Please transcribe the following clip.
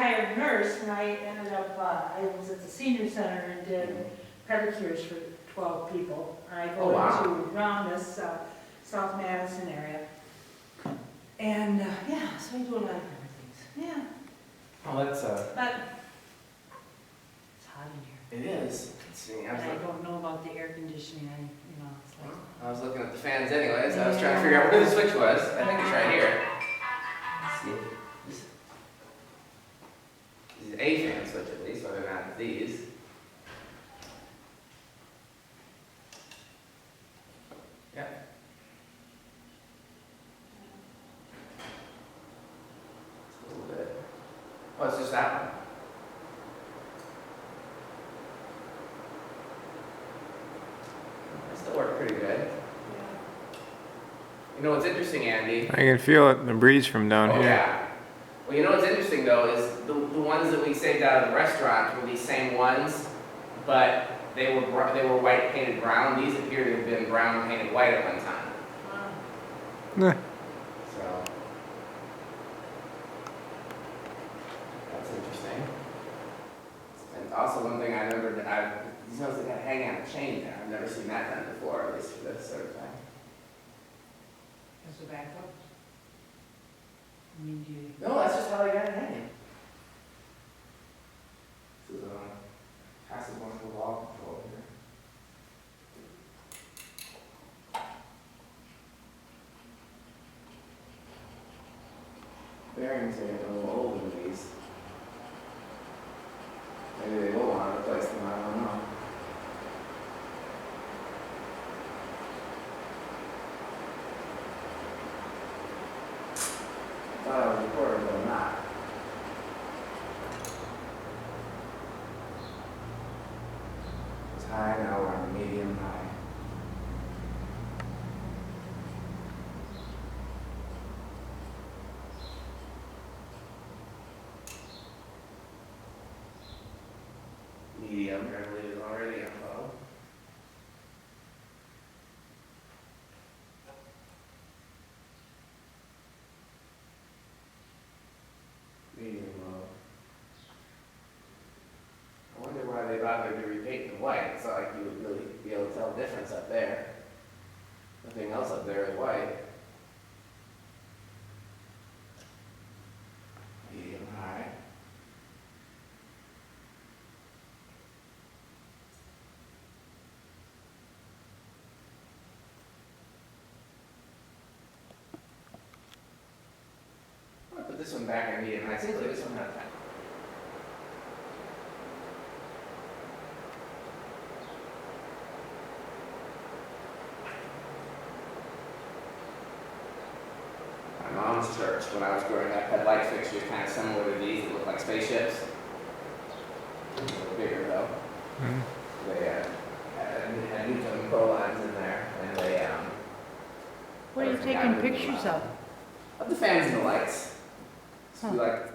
retired nurse, and I ended up, I was at the senior center and did pedicures for 12 people. I Oh, go wow. into around this South Madison area. And, yeah, so I do a lot of different things. Yeah, Oh, that's, but it's hot in here. it is. Let's see, And I don't know about the air conditioning, it's like. I was looking at the fans anyways. I was trying to figure out where the switch was. I think it's right here. Let's see. This is a fan switch at least, whether or not it's these. Yeah. It's a little bit. Oh, it's just that one. It still worked pretty good. You know what's interesting, Andy? I can feel it, the breeze from down Oh, here. yeah. Well, you know what's interesting though is the ones that we saved out of the restaurant were these same ones, but they were white painted brown. These appear to have been brown painted white at one time. Eh, So that's interesting. And also one thing I remember that these notes that got hanging on a chain there. I've never seen that done before, at least for this sort of thing. As a backup? I mean, do you? No, that's just how they got it hanging. This is a passive one for wall control here. Bearings are getting a little old in these. Maybe they will want to replace them, I don't know. I thought I was recording, but I'm not. It's high, now we're on medium high. Medium, I believe, is already on low. Medium low. I wonder why they bothered to repaint the white. It's not like you would really be able to tell the difference up there. Nothing else up there is white. Medium high. I'm gonna put this one back on medium high. Seems like this one had time. My mom's church, when I was growing up, had light fixtures kind of similar to these that look like spaceships. A little bigger though. mm. They had Newton pro lines in there, and they What are you taking pictures of? Of the fans and the lights. So we like